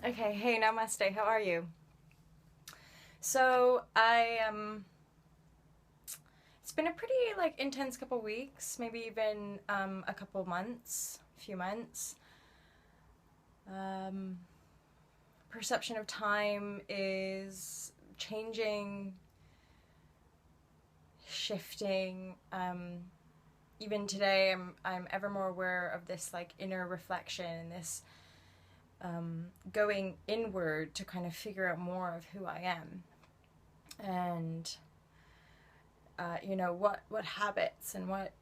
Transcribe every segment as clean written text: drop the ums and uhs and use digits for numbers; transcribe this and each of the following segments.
Okay, hey, namaste. How are you? It's been a pretty like intense couple weeks, maybe even a couple months, a few months. Um, Perception of time is changing, shifting. Even today, I'm ever more aware of this like inner reflection and this going inward to kind of figure out more of who I am and what habits and what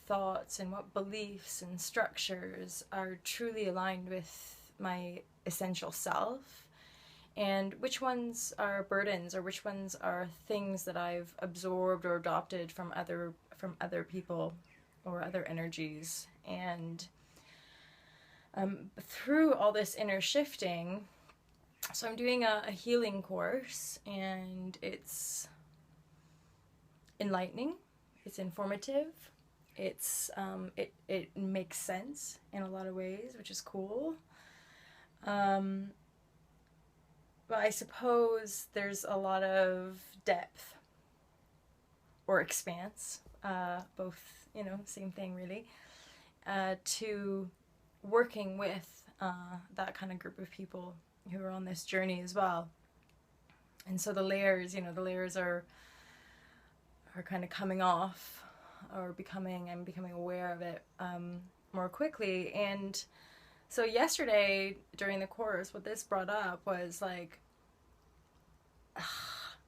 thoughts and what beliefs and structures are truly aligned with my essential self, and which ones are burdens or which ones are things that I've absorbed or adopted from other people or other energies. And through all this inner shifting, so I'm doing a healing course, and it's enlightening, it's informative, it makes sense in a lot of ways, which is cool. Um, but I suppose there's a lot of depth or expanse, both, same thing really, to working with that kind of group of people who are on this journey as well. And so the layers are kind of coming off, or I'm becoming aware of it more quickly. And so yesterday during the course, what this brought up was like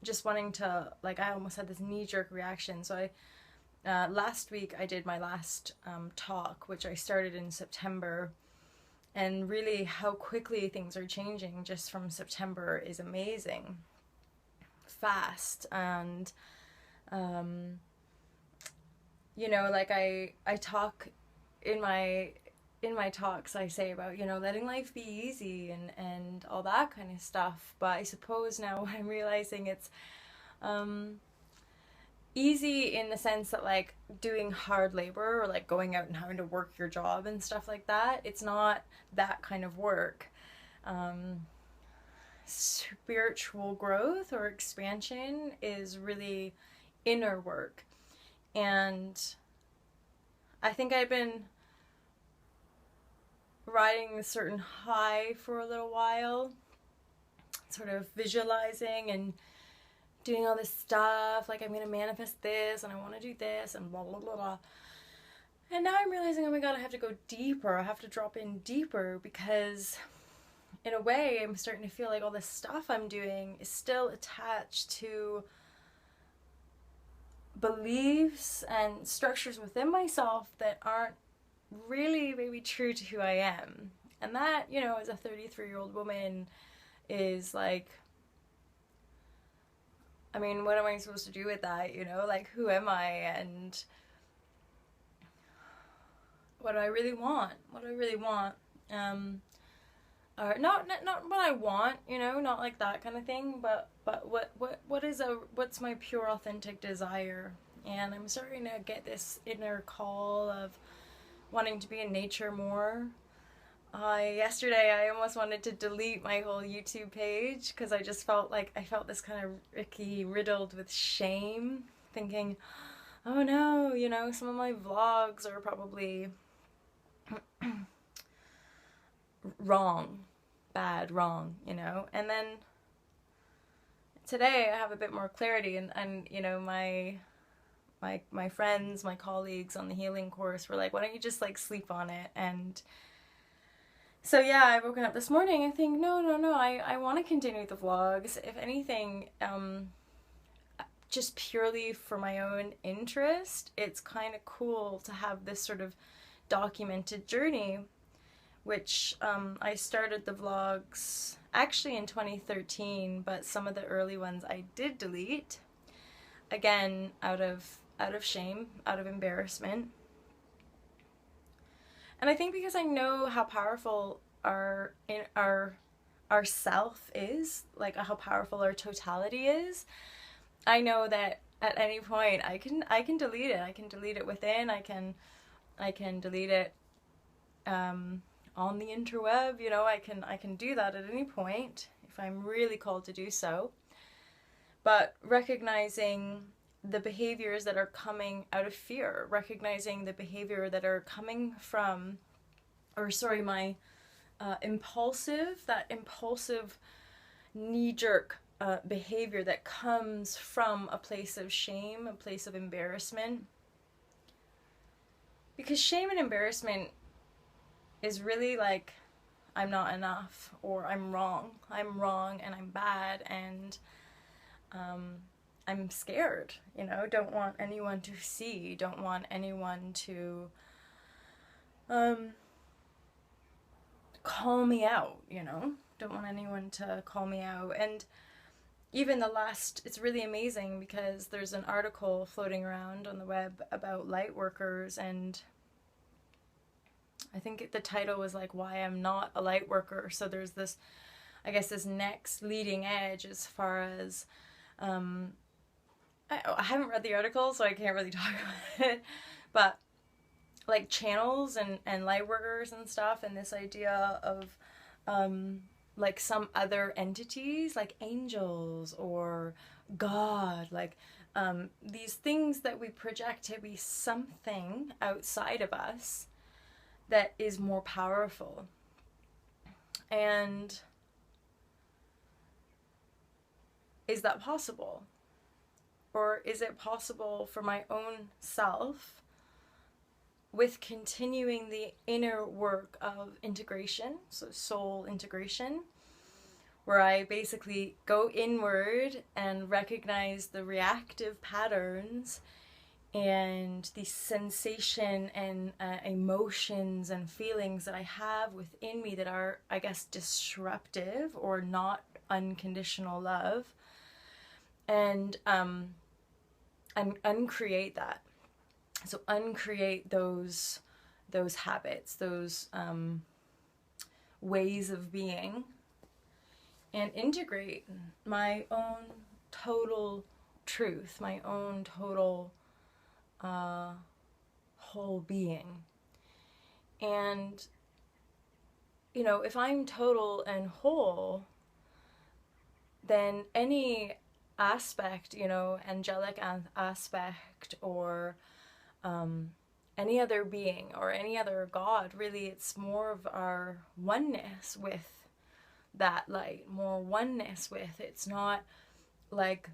just wanting to, like, I almost had this knee-jerk reaction. So last week I did my last talk, which I started in September, and really how quickly things are changing just from September is amazing, fast. And like I talk in my talks, I say about, letting life be easy and all that kind of stuff. But I suppose now I'm realizing it's easy in the sense that, like, doing hard labor or like going out and having to work your job and stuff like that, it's not that kind of work. Spiritual growth or expansion is really inner work. And I think I've been riding a certain high for a little while, sort of visualizing and doing all this stuff, like I'm going to manifest this and I want to do this and blah blah blah blah. And now I'm realizing, oh my god, I have to go deeper. I have to drop in deeper, because in a way I'm starting to feel like all this stuff I'm doing is still attached to beliefs and structures within myself that aren't really maybe true to who I am. And that, as a 33-year-old woman, is like, I mean, what am I supposed to do with that? Like, who am I, and what do I really want? What do I really want? Or not what I want, not like that kind of thing, but what's my pure authentic desire? And I'm starting to get this inner call of wanting to be in nature more. Yesterday I almost wanted to delete my whole YouTube page, because I just felt like I felt this kind of icky, riddled with shame, thinking, oh no, some of my vlogs are probably wrong, bad, wrong, and then today I have a bit more clarity, and my friends, my colleagues on the healing course were like, why don't you just like sleep on it? And so yeah, I've woken up this morning and think, no, I want to continue the vlogs. If anything, just purely for my own interest, it's kind of cool to have this sort of documented journey, which I started the vlogs actually in 2013, but some of the early ones I did delete, again, out of shame, out of embarrassment. And I think because I know how powerful our self is, like how powerful our totality is, I know that at any point I can delete it. I can delete it within. I can delete it on the interweb, you know, I can do that at any point if I'm really called to do so. But recognizing the behaviors that are coming out of fear, recognizing the behavior that are coming from, or sorry, my impulsive knee-jerk behavior that comes from a place of shame, a place of embarrassment. Because shame and embarrassment is really like, I'm not enough, or I'm wrong and I'm bad, and I'm scared, you know, don't want anyone to see, don't want anyone to call me out, you know, don't want anyone to call me out. And even it's really amazing because there's an article floating around on the web about light workers, and I think the title was like, why I'm not a light worker. So there's this, I guess, this next leading edge as far as I haven't read the article, so I can't really talk about it, but like channels and light workers and stuff, and this idea of like some other entities like angels or God, like these things that we project to be something outside of us that is more powerful. And is that possible? Or is it possible for my own self, with continuing the inner work of integration, so soul integration, where I basically go inward and recognize the reactive patterns and the sensation and emotions and feelings that I have within me that are, I guess, disruptive or not unconditional love, and uncreate that. So uncreate those habits, those ways of being, and integrate my own total truth, my own total whole being. And, you know, if I'm total and whole, then any aspect, you know, angelic aspect, or any other being or any other God, really, it's more of our oneness with that light, more oneness with. It's not like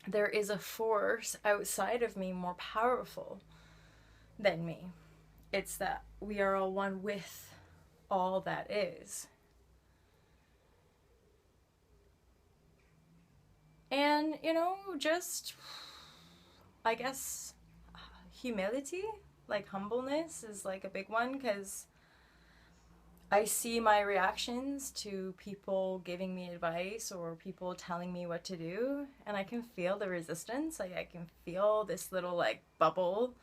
there is a force outside of me more powerful than me. It's that we are all one with all that is. And, you know, just, I guess, humility, like humbleness is like a big one, because I see my reactions to people giving me advice or people telling me what to do, and I can feel the resistance. Like, I can feel this little like bubble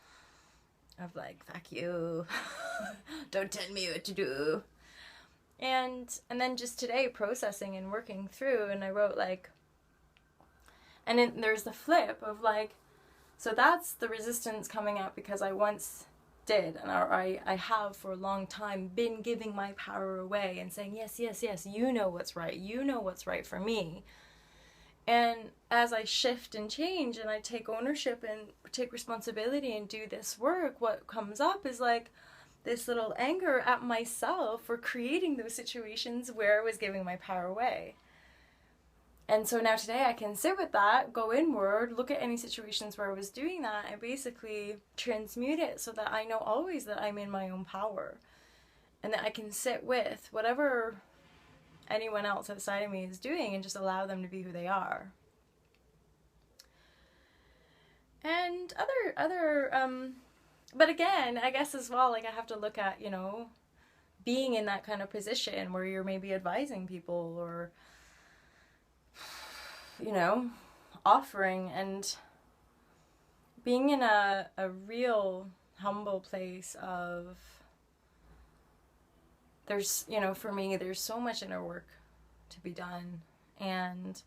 of like, fuck you, don't tell me what to do. And then just today processing and working through, and I wrote like, and then there's the flip of like, so that's the resistance coming out because I once did, and I have for a long time been giving my power away and saying, yes, yes, yes, you know what's right for me. And as I shift and change and I take ownership and take responsibility and do this work, what comes up is like this little anger at myself for creating those situations where I was giving my power away. And so now today I can sit with that, go inward, look at any situations where I was doing that, and basically transmute it so that I know always that I'm in my own power, and that I can sit with whatever anyone else outside of me is doing and just allow them to be who they are. And but again, I guess as well, like I have to look at, you know, being in that kind of position where you're maybe advising people or, you know, offering, and being in a real humble place of, there's, you know, for me, there's so much inner work to be done, and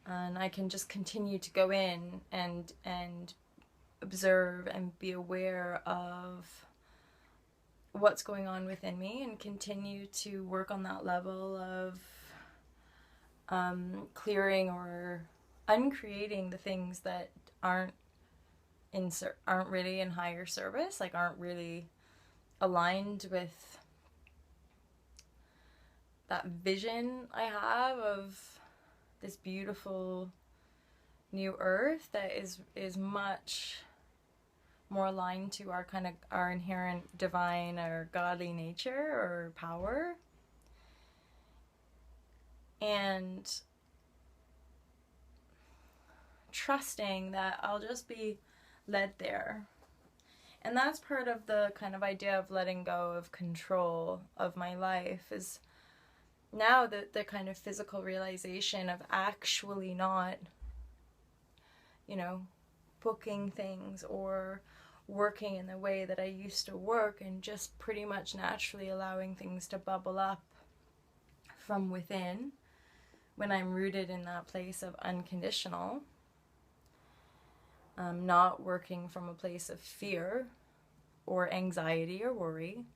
I can just continue to go in and observe and be aware of what's going on within me and continue to work on that level of clearing or uncreating the things that aren't really in higher service, like aren't really aligned with that vision I have of this beautiful new earth that is much more aligned to our kind of our inherent divine or godly nature or power. And trusting that I'll just be led there. And that's part of the kind of idea of letting go of control of my life, is now the kind of physical realization of actually not, you know, booking things or working in the way that I used to work, and just pretty much naturally allowing things to bubble up from within when I'm rooted in that place of unconditional. Not working from a place of fear or anxiety or worry.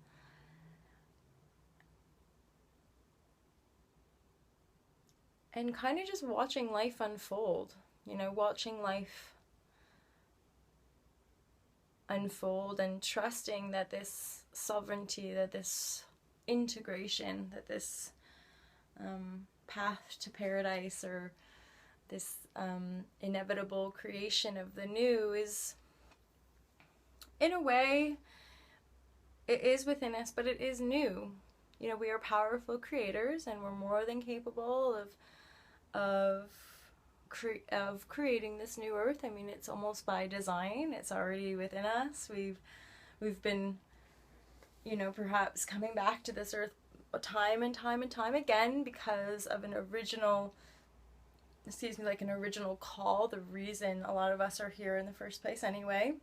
And kind of just watching life unfold, you know, watching life unfold and trusting that this sovereignty, that this integration, that this path to paradise, or this inevitable creation of the new is, in a way, it is within us, but it is new. You know, we are powerful creators, and we're more than capable of creating this new earth. I mean, it's almost by design. It's already within us. We've been, you know, perhaps coming back to this earth time and time and time again because of an original call, the reason a lot of us are here in the first place anyway.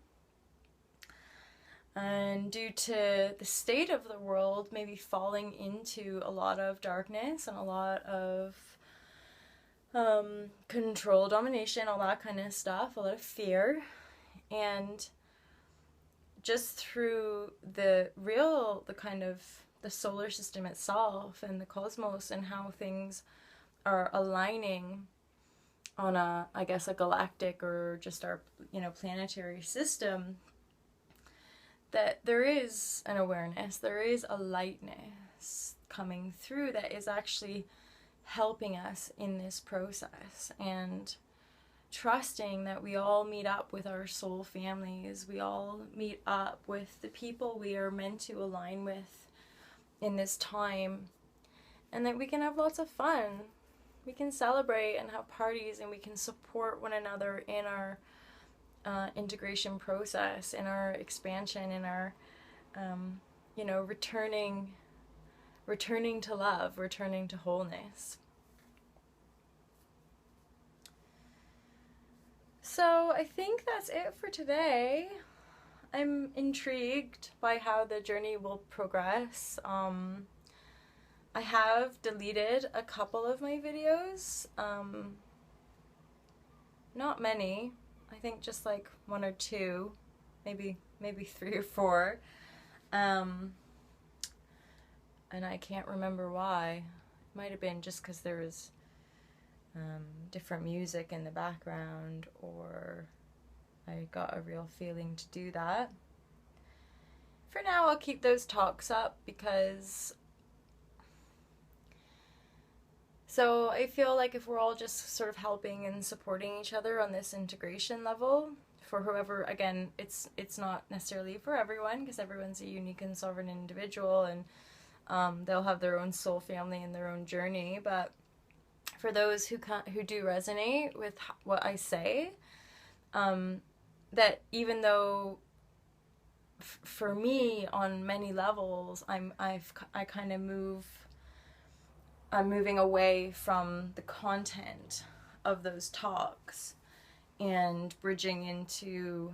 And due to the state of the world maybe falling into a lot of darkness and a lot of control, domination, all that kind of stuff, a lot of fear, and just through the kind of the solar system itself and the cosmos and how things are aligning on a galactic or just our, you know, planetary system, that there is an awareness, there is a lightness coming through that is actually helping us in this process. And trusting that we all meet up with our soul families, we all meet up with the people we are meant to align with in this time, and that we can have lots of fun. We can celebrate and have parties, and we can support one another in our integration process, in our expansion, in our, you know, returning to love, returning to wholeness. So I think that's it for today. I'm intrigued by how the journey will progress. I have deleted a couple of my videos. Not many. I think just like 1 or 2, maybe 3 or 4. And I can't remember why. It might have been just because there was different music in the background, or I got a real feeling to do that. For now, I'll keep those talks up because I feel like if we're all just sort of helping and supporting each other on this integration level, for whoever, again, it's not necessarily for everyone, because everyone's a unique and sovereign individual, and they'll have their own soul family and their own journey. But for those who do resonate with what I say, that even though for me on many levels I'm moving away from the content of those talks and bridging into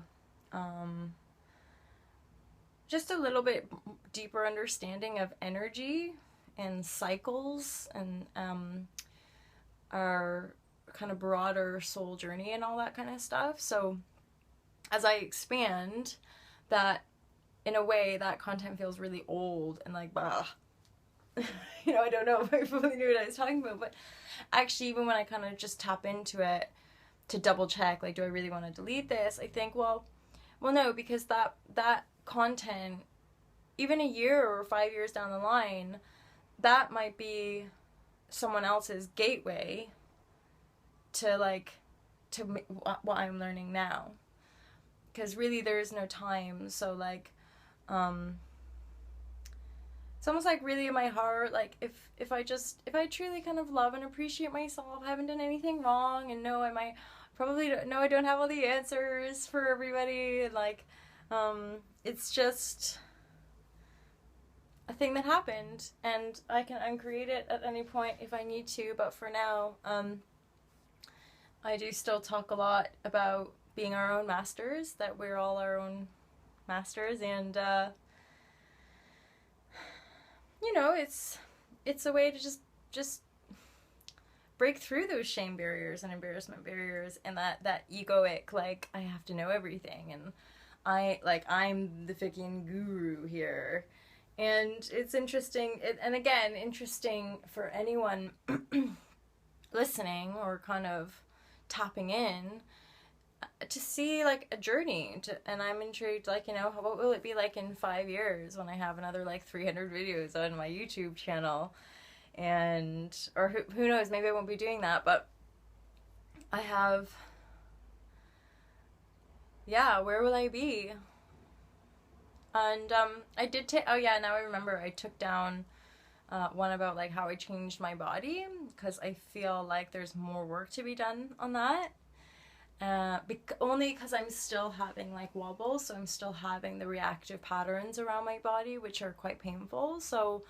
just a little bit deeper understanding of energy and cycles and our kind of broader soul journey and all that kind of stuff. So as I expand, that in a way that content feels really old and like, bah. You know, I don't know if I fully knew what I was talking about, but actually, even when I kind of just tap into it to double check, like, do I really want to delete this? I think, well, no, because that content, even a year or 5 years down the line, that might be someone else's gateway to like to what I'm learning now. Because really, there is no time. So like, it's almost like really in my heart, like if I truly kind of love and appreciate myself, I haven't done anything wrong, and no, I don't have all the answers for everybody, and like, it's just a thing that happened, and I can uncreate it at any point if I need to. But for now, I do still talk a lot about being our own masters, that we're all our own masters, and you know, it's a way to just break through those shame barriers and embarrassment barriers, and that egoic, like, I have to know everything, and I'm the freaking guru here. And it's interesting, and again, interesting for anyone listening or kind of tapping in, to see like a journey and I'm intrigued, like, you know, what will it be like in 5 years when I have another like 300 videos on my YouTube channel, and or who knows, maybe I won't be doing that, but I have, yeah, where will I be? And I did take, oh yeah, now I remember, I took down one about like how I changed my body, because I feel like there's more work to be done on that. Only because I'm still having like wobbles, so I'm still having the reactive patterns around my body, which are quite painful. So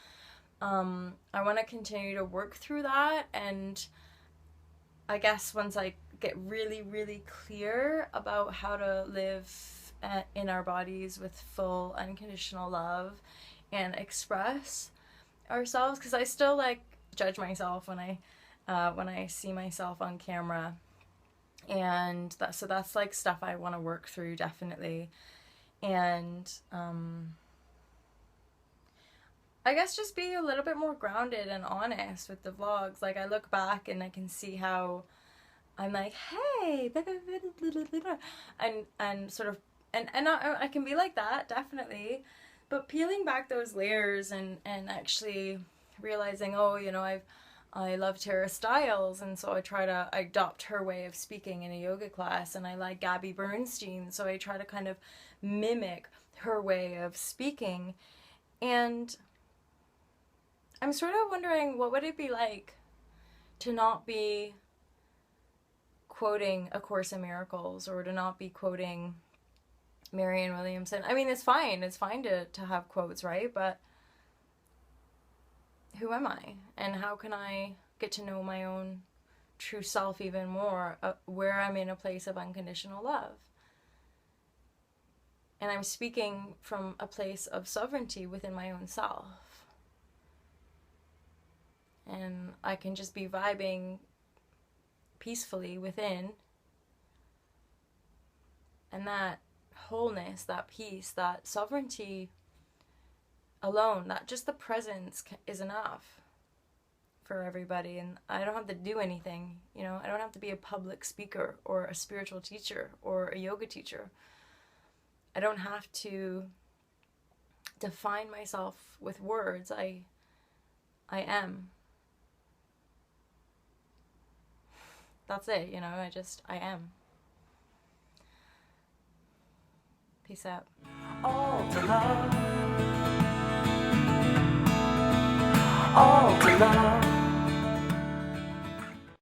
I want to continue to work through that, and I guess once I get really, really clear about how to live in our bodies with full unconditional love and express ourselves, because I still like judge myself when I see myself on camera. And that's like stuff I want to work through, definitely. And I guess just being a little bit more grounded and honest with the vlogs. Like, I look back and I can see how I'm like, hey, and sort of, and I can be like that, definitely, but peeling back those layers and actually realizing, oh, you know, I love Tara Stiles, and so I try to adopt her way of speaking in a yoga class, and I like Gabby Bernstein, so I try to kind of mimic her way of speaking. And I'm sort of wondering, what would it be like to not be quoting A Course in Miracles, or to not be quoting Marianne Williamson? I mean, it's fine to have quotes, right? But who am I, and how can I get to know my own true self even more, where I'm in a place of unconditional love, and I'm speaking from a place of sovereignty within my own self, and I can just be vibing peacefully within, and that wholeness, that peace, that sovereignty alone, that just the presence is enough for everybody. And I don't have to do anything, you know, I don't have to be a public speaker or a spiritual teacher or a yoga teacher. I don't have to define myself with words. I am. That's it, you know, I am. Peace out. All to love. All to love.